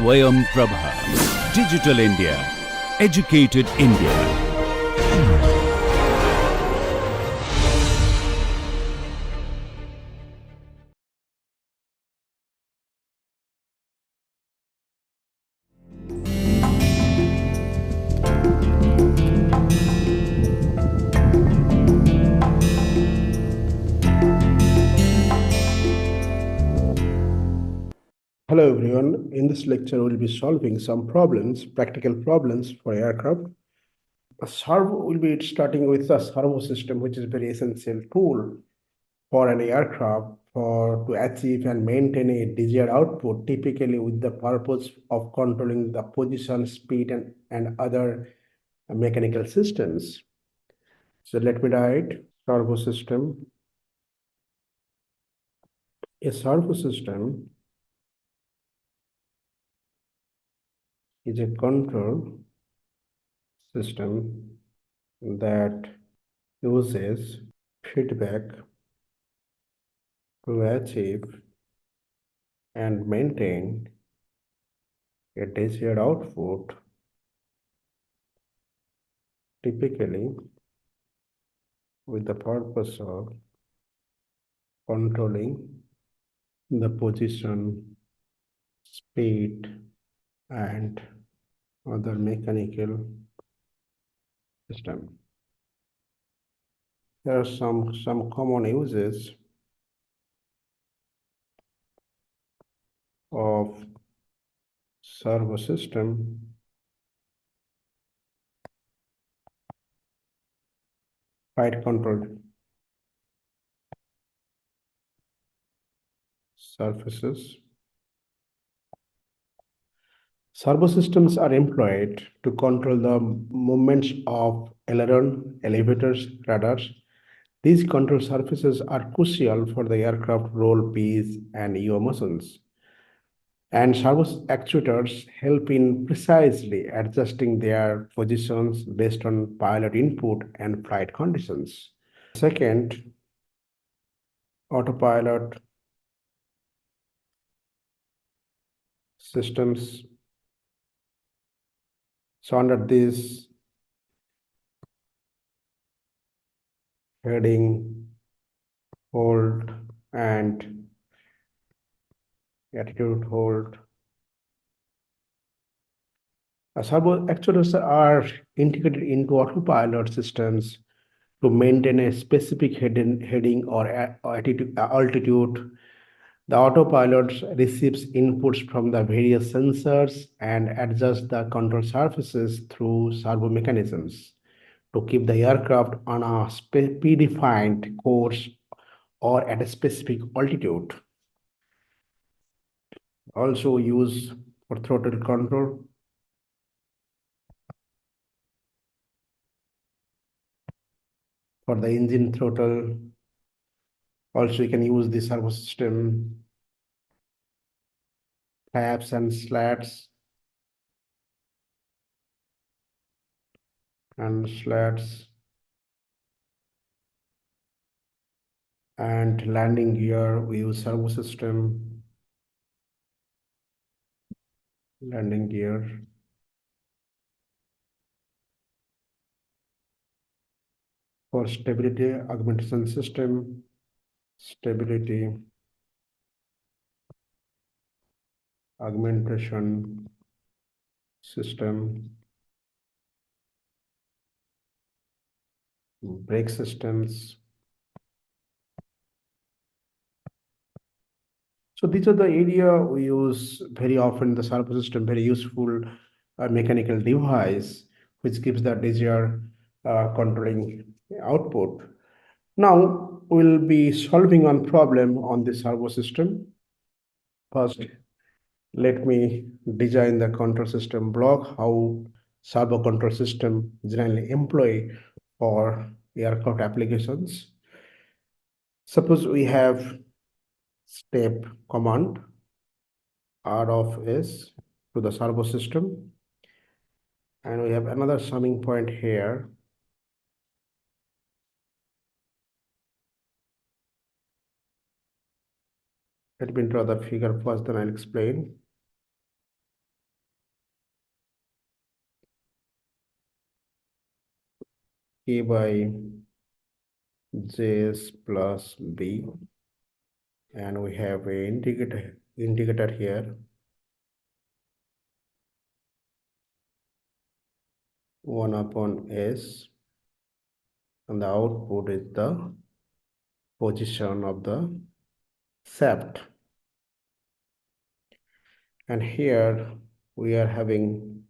SwayamPrabha. Digital India. Educated India. Hello everyone, in this lecture we'll be solving some problems, practical problems for aircraft. A servo will be starting with a servo system, which is a very essential tool for an aircraft to achieve and maintain a desired output, typically with the purpose of controlling the position, speed and other mechanical systems. So let me write servo system. A servo system is a control system that uses feedback to achieve and maintain a desired output, typically with the purpose of controlling the position, speed, and other mechanical system. There are some common uses of servo system. Flight control surfaces. Servo systems are employed to control the movements of aileron, elevators, radars. These control surfaces are crucial for the aircraft roll, pitch, and yaw motions. And servo actuators help in precisely adjusting their positions based on pilot input and flight conditions. Second, autopilot systems. So under this heading, hold, and attitude hold, servo actuators are integrated into autopilot systems to maintain a specific heading or altitude. The autopilot receives inputs from the various sensors and adjusts the control surfaces through servo mechanisms to keep the aircraft on a predefined course or at a specific altitude. Also used for throttle control. For the engine throttle, also you can use the servo system, flaps and slats, and landing gear. We use servo system, landing gear. For stability augmentation system, stability augmentation system, brake systems. So these are the area we use very often. The servo system, very useful mechanical device which gives the desired controlling output. Now we'll be solving one problem on the servo system. First, let me design the control system block, how servo control system generally employ for aircraft applications. Suppose we have step command R of S to the servo system, and we have another summing point here. Let me draw the figure first, then I'll explain. K by Js plus B, and we have a indicator here, 1 upon S, and the output is the position of the shaft. And here we are having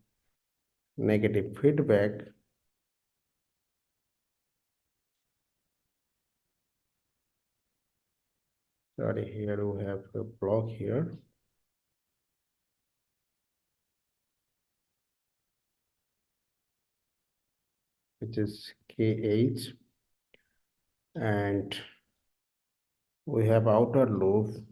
negative feedback. Sorry, here we have a block here. Which is KH, and we have outer loop,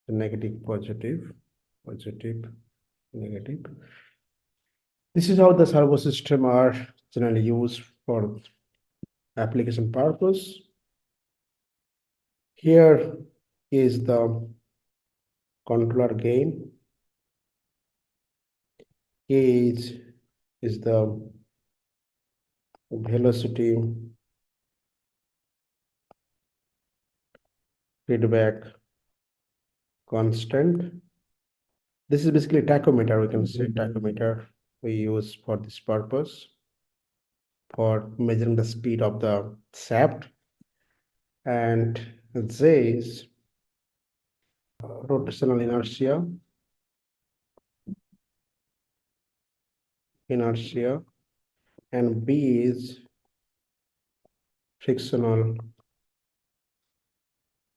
negative, positive, positive, negative. This is how the servo system are generally used for application purpose. Here is the controller gain. K is the velocity feedback constant. This is basically tachometer, we can say tachometer we use for this purpose, for measuring the speed of the shaft. And J is rotational inertia, and B is frictional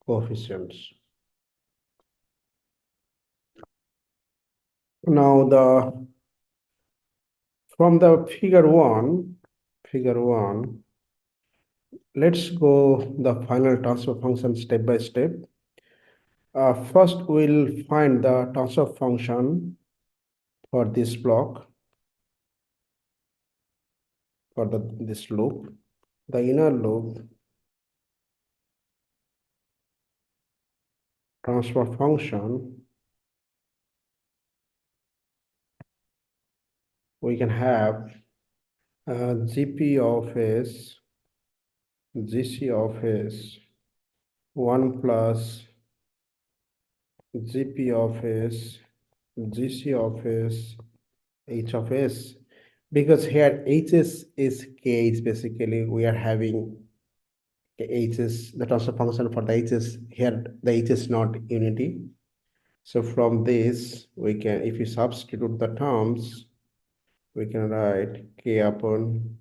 coefficients. Now from the figure one, let's go the final transfer function step by step. First, we'll find the transfer function for this block, for this loop, the inner loop transfer function. We can have GP of S, GC of S, 1 plus GP of S, GC of S, H of S, because here Hs is Kh, basically we are having Hs, the transfer function for the Hs, here the H is not unity. So from this, we can, if we substitute the terms, we can write K upon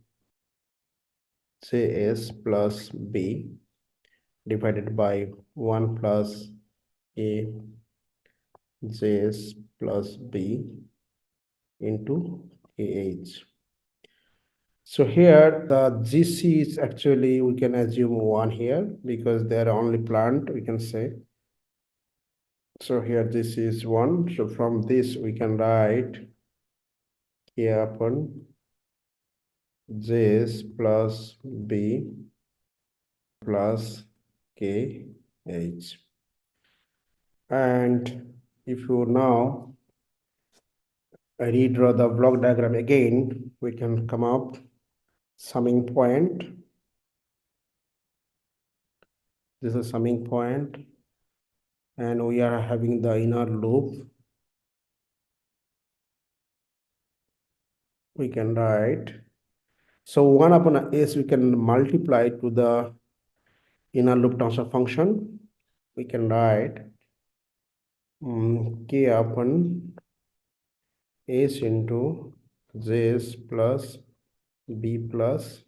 Js plus B divided by 1 plus A Js plus B into KH. So here the GC is actually, we can assume 1 here because they are only plant, we can say. So here this is 1. So from this we can write K upon Js plus B plus KH. And if you now redraw the block diagram again, we can come up summing point. This is summing point, and we are having the inner loop. We can write, so 1 upon S we can multiply to the inner loop transfer function. We can write K upon S into Js plus B plus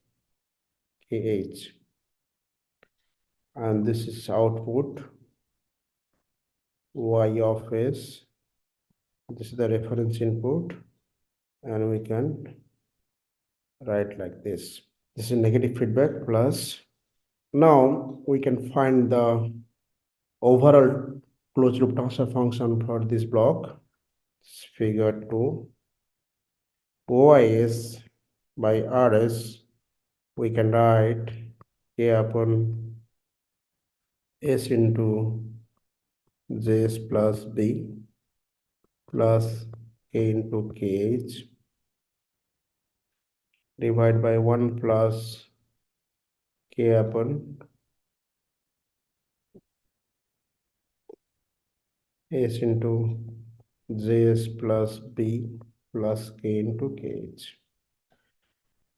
KH, and this is output Y of S. This is the reference input, and we can write like this. This is negative feedback plus. Now we can find the overall closed loop transfer function for this block. It's figure 2. OIS by RS, we can write K upon S into Js plus B plus K into KH divided by 1 plus K upon S into JS plus B plus K into KH.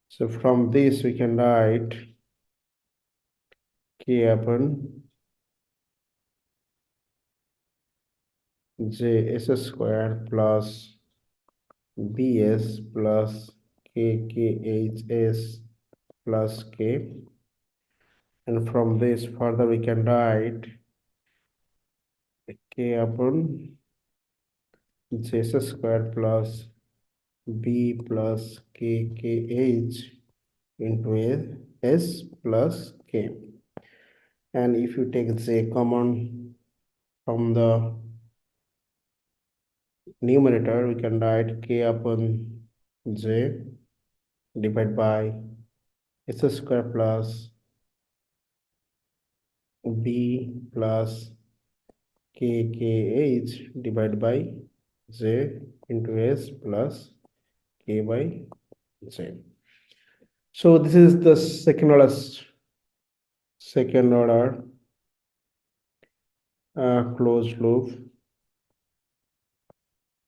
So from this we can write K upon JS square plus BS plus KKHS plus K, and from this further we can write K upon JS square plus B plus KKH into S plus K. And if you take J common from the numerator, we can write K upon J divided by S square plus B plus KKH divided by J into S plus K by J. So this is the second order closed loop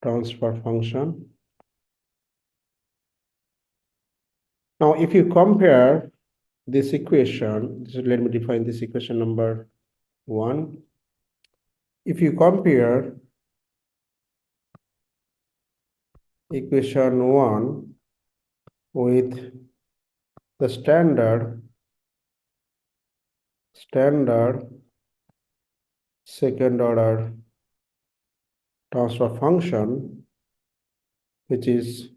transfer function. Now, if you compare this equation, let me define this equation number 1. If you compare equation 1 with the standard second order transfer function, which is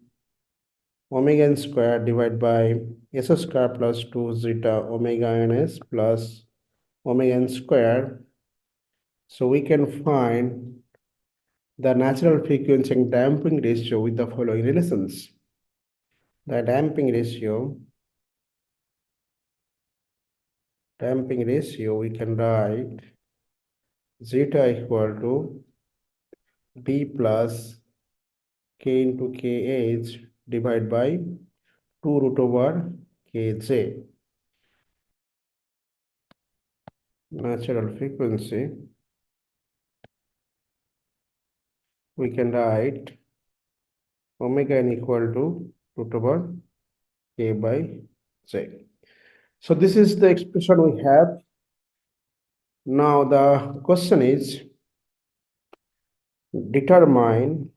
omega n square divided by s square plus 2 zeta omega ns plus omega n square. So we can find the natural frequency and damping ratio with the following relations. The damping ratio we can write zeta equal to B plus K into KH divided by 2 root over Kj. Natural frequency we can write omega n equal to root over K by J. So this is the expression we have. Now the question is determine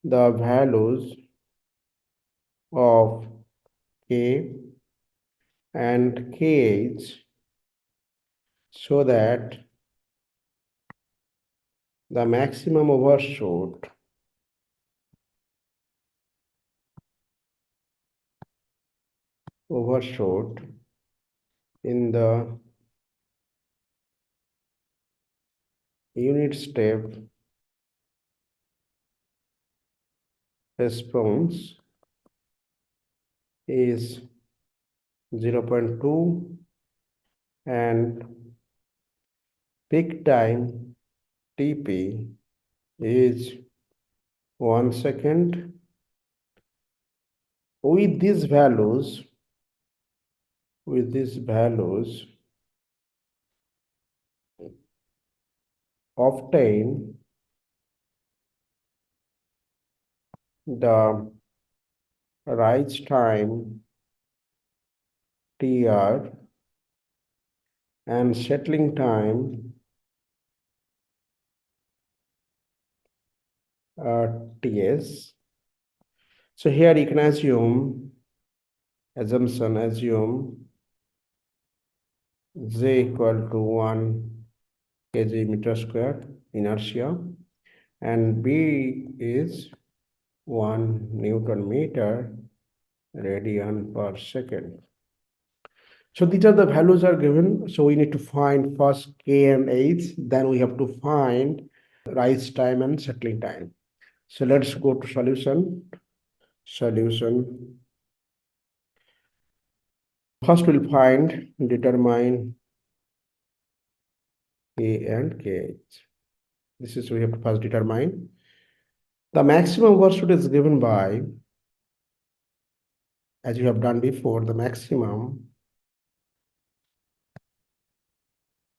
the values of K and KH so that the maximum overshoot in the unit step response is 0.2 and peak time TP is 1 second. With these values, obtain the rise time TR and settling time TS. So here you can assume J equal to 1 kg meter square inertia and B is 1 Newton meter radian per second. So these are the values are given. So we need to find first K and H, then we have to find rise time and settling time. So let's go to solution. First we'll determine K and KH. This is we have to first determine. The maximum overshoot is given by, as you have done before, the maximum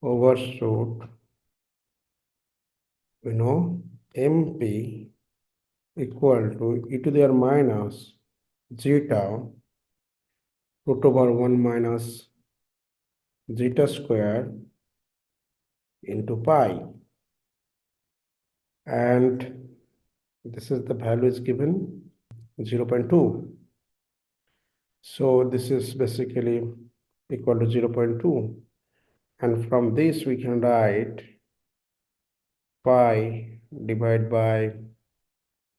overshoot, we know MP equal to e to the power minus zeta root over 1 minus zeta square into pi. And this is the value is given 0.2. So this is basically equal to 0.2. And from this we can write pi divided by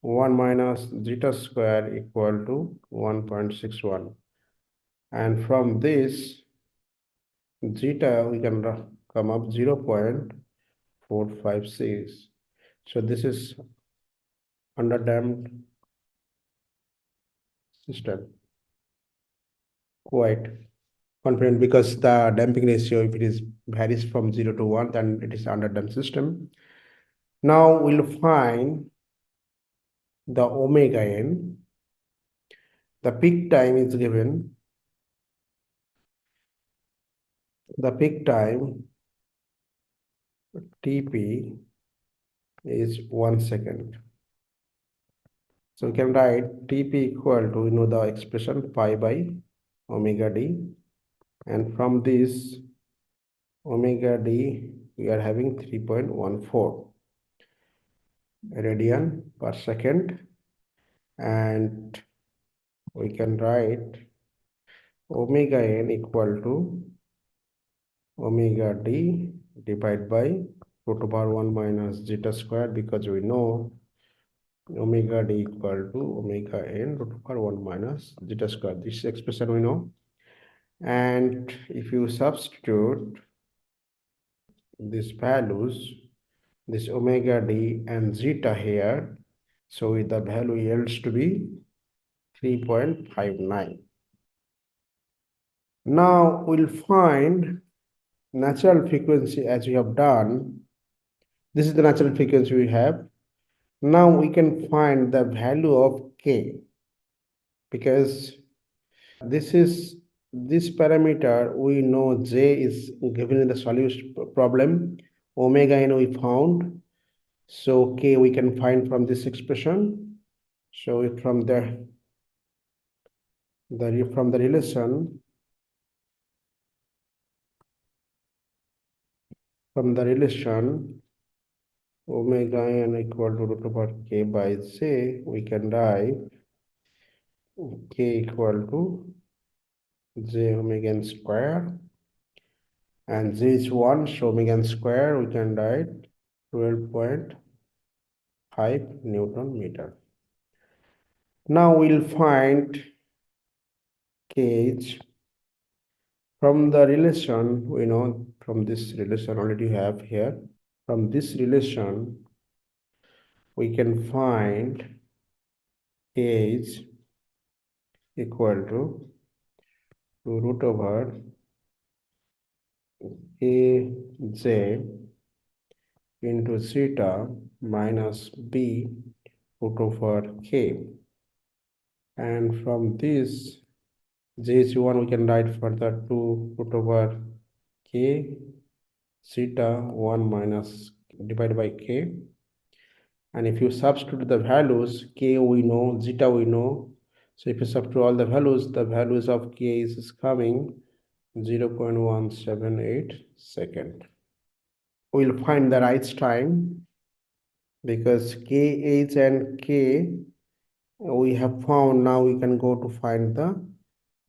1 minus zeta square equal to 1.61. And from this zeta we can come up 0.456. So this is underdamped system. Quite confident because the damping ratio, if it is varies from 0 to 1, then it is underdamped system. Now we'll find the omega n. The peak time is given. The peak time Tp is 1 second. So we can write Tp equal to, you know, the expression pi by omega d. And from this omega d, we are having 3.14 radian per second. And we can write omega n equal to omega d divided by root over 1 minus zeta square, because we know omega d equal to omega n root over 1 minus zeta square. This expression we know. And if you substitute these values, this omega d and zeta here, so the value yields to be 3.59. Now we'll find natural frequency as we have done. This is the natural frequency we have. Now we can find the value of k, because this parameter we know j is given in the solution problem. Omega n we found, so k we can find from this expression. So from the relation, omega n equal to root over k by j, we can write k equal to j omega n square, and j is 1, so omega n square we can write 12.5 Newton meter. Now we'll find kh from the relation. We know from this relation already have here. From this relation we can find kh equal to root over kj into zeta minus b root over k. And from this j is 1, we can write further 2 root over k zeta 1 minus divided by k. And if you substitute the values, k we know, zeta we know. So if you substitute all the values of k is coming 0.178 second. We'll find the rise time, because kh and k we have found. Now we can go to find the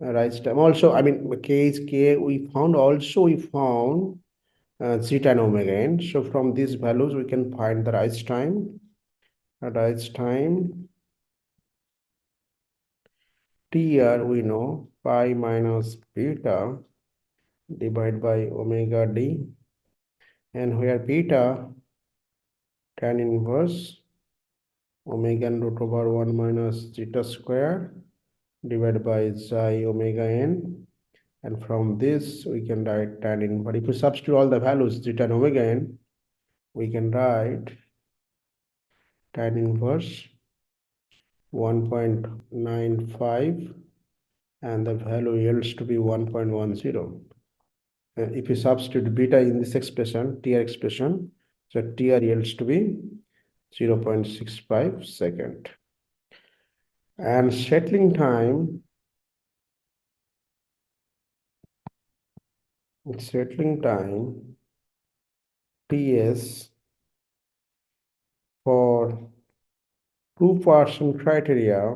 rise time. Also, I mean, k is k we found. Also, we found zeta and omega n. So from these values, we can find the rise time. Rise time Tr we know pi minus beta divided by omega d, and where beta tan inverse omega n root over 1 minus zeta square divided by xi omega n. And from this we can write tan in. But if we substitute all the values zeta and omega n, we can write tan inverse 1.95 and the value yields to be 1.10. If you substitute beta in this expression, TR expression, so TR yields to be 0.65 second. And settling time TS for 2% criteria,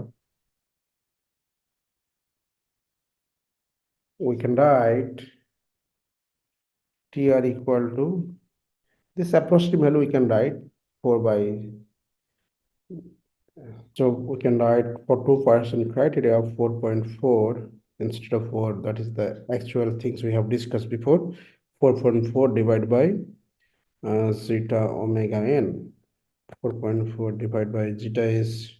we can write TR equal to this approximate value we can write 4 by, so we can write for 2% criteria of 4.4 instead of 4, that is the actual things we have discussed before, 4.4 divided by zeta omega n. 4.4 divided by zeta is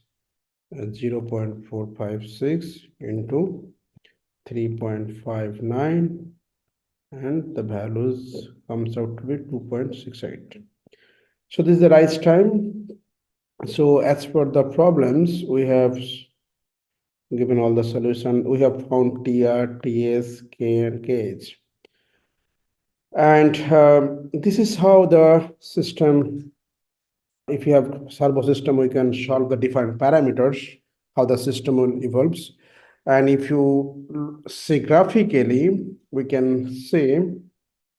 0.456 into 3.59 and the values comes out to be 2.68. So this is the rise time. So as per the problems, we have given all the solution. We have found TR, TS, K and KH. And this is how the system, if you have servo system, we can solve the different parameters, how the system evolves. And if you see graphically, we can see,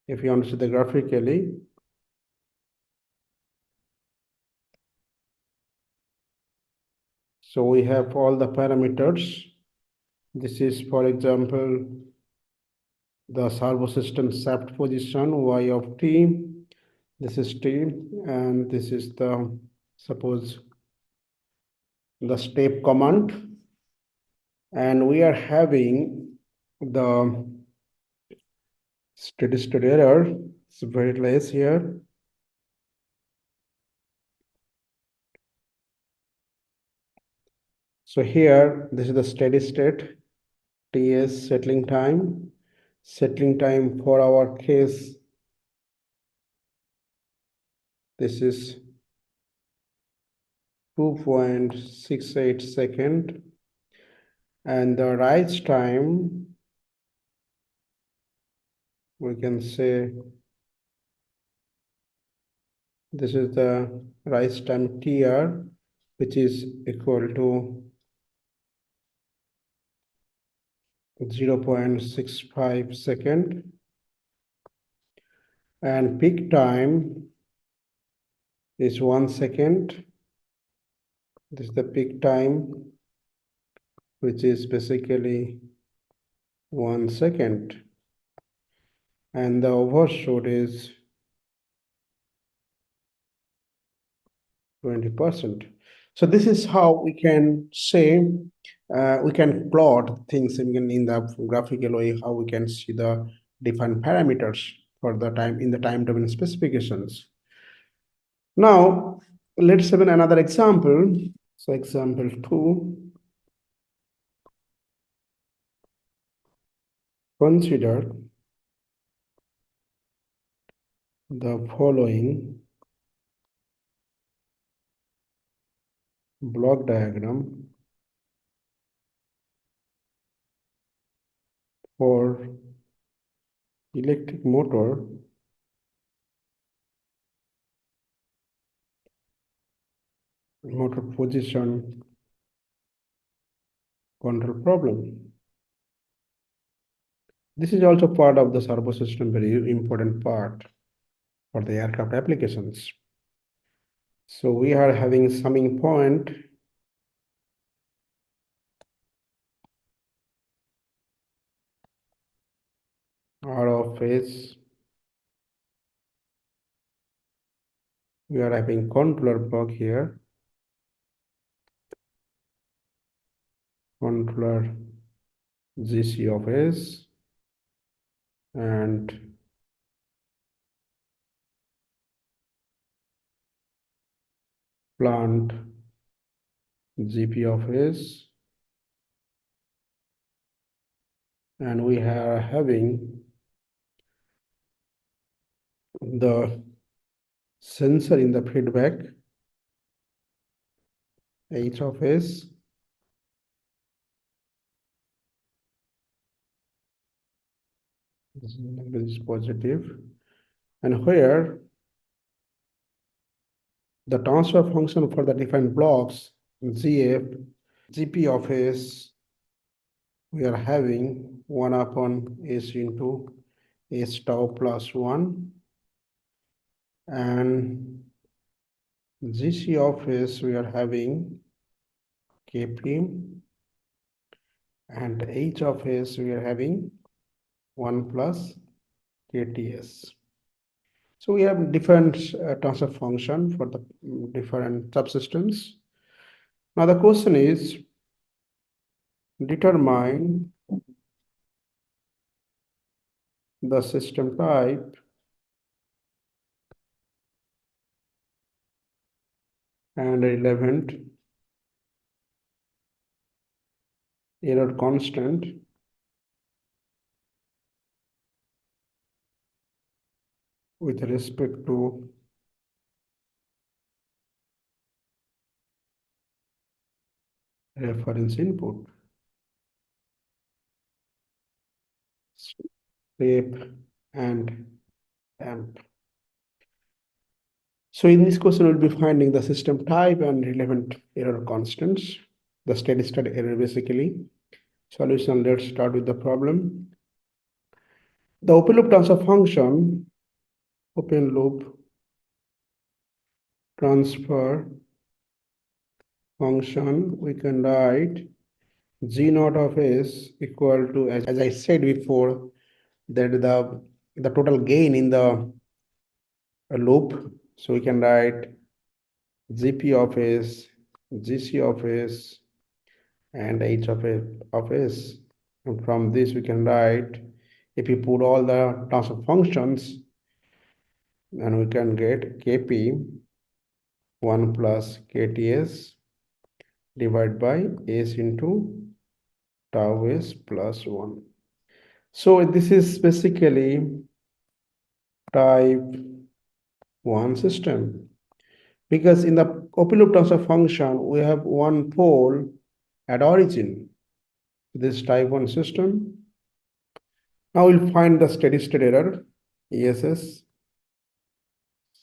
if you understand the graphically, so we have all the parameters. This is, for example, the servo system shaft position, y of t. This is t, and this is the, suppose, the step command. And we are having the steady state error. It's very less here. So here, this is the steady state, TS settling time. Settling time for our case, this is 2.68 second. And the rise time, we can say, this is the rise time TR, which is equal to 0.65 second. And peak time is 1 second. This is the peak time, which is basically 1 second. And the overshoot is 20%. So this is how we can say, we can plot things in the graphical way, how we can see the different parameters for the time in the time domain specifications. Now, let's have another example. So example 2, consider the following block diagram for electric motor position control problem. This is also part of the servo system, very important part for the aircraft applications. So we are having summing point R of S. We are having controller block here. Controller GC of S and plant GP of S, and we are having the sensor in the feedback H of S is positive, and where the transfer function for the different blocks GF, GP of S, we are having 1 upon S into S tau plus 1, and GC of S we are having Kp, and H of S we are having 1 plus KTS. So we have different transfer function for the different subsystems. Now the question is, determine the system type and relevant error constant with respect to reference input, step, and amp. So in this question, we'll be finding the system type and relevant error constants, the steady state error basically. Solution, let's start with the problem. The open loop transfer function, open loop transfer function, we can write G naught of S equal to, as I said before, that the total gain in the loop. So we can write GP of S, GC of S, and H of S. And from this we can write, if you put all the transfer functions, then we can get Kp 1 plus KTS divided by S into tau S plus 1. So this is basically type 1 system, because in the open loop transfer function we have one pole at origin, this type 1 system. Now we'll find the steady state error, ESS,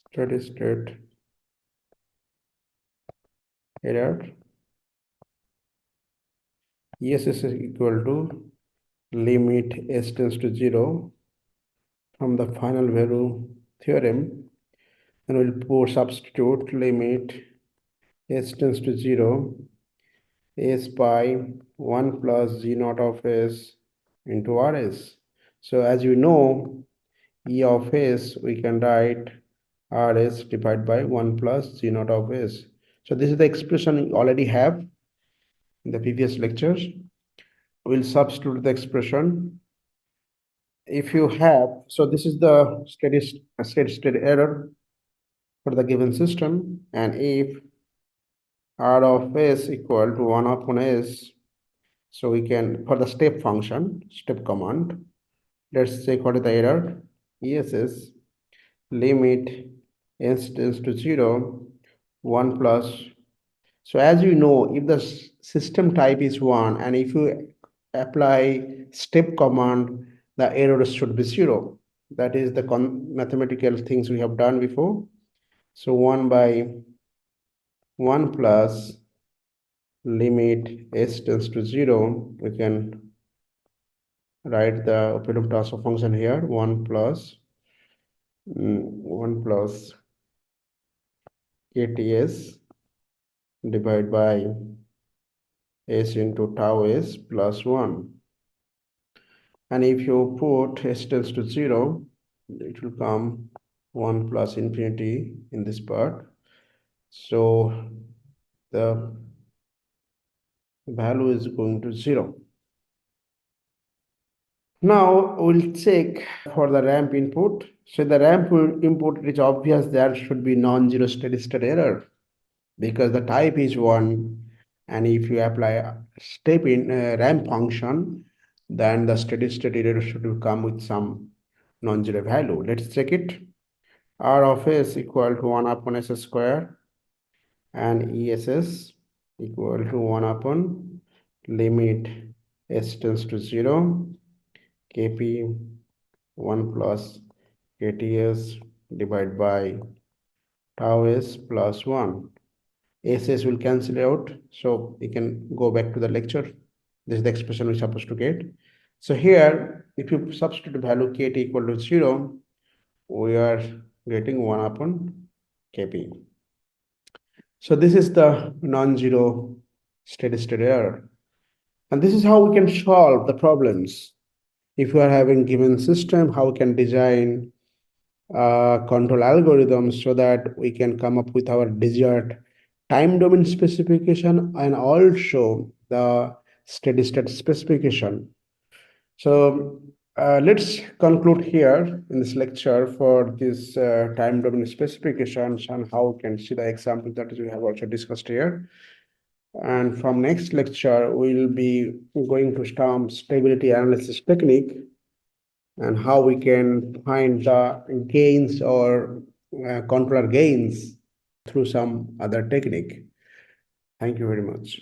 steady state error. ESS is equal to limit S tends to 0 from the final value theorem. And we'll substitute limit S tends to 0, S by 1 plus G naught of S into RS. So as you know, E of S, we can write RS divided by 1 plus G naught of S. So this is the expression you already have in the previous lectures. We'll substitute the expression. If you have, so this is the steady state error for the given system, and if R of S equal to 1 upon S, so we can, for the step function, step command, let's check what is the error. ESS limit S tends to 0, 1 plus. So as you know, if the system type is 1, and if you apply step command, the error should be 0. That is the mathematical things we have done before. So 1 by 1 plus limit S tends to 0, we can write the open loop transfer function here, 1 plus KTS divided by S into tau S plus 1. And if you put S tends to 0, it will come 1 plus infinity in this part. So the value is going to 0. Now we'll check for the ramp input. So the ramp input, it is obvious there should be non-zero steady state error because the type is 1, and if you apply step in ramp function, then the steady state error should come with some non-zero value. Let's check it. R of S equal to 1 upon S square, and ESS equal to 1 upon limit s tends to 0, kp 1 plus kts divided by tau s plus 1. SS will cancel out, so you can go back to the lecture. This is the expression we're supposed to get. So here, if you substitute value kt equal to 0, we are getting 1 upon kp. So this is the non-zero steady state error. And this is how we can solve the problems. If you are having given system, how we can design control algorithms so that we can come up with our desired time domain specification and also the steady state specification. So let's conclude here in this lecture for this time domain specifications and how we can see the example that we have also discussed here. And from next lecture, we'll be going to some stability analysis technique and how we can find the gains or controller gains through some other technique. Thank you very much.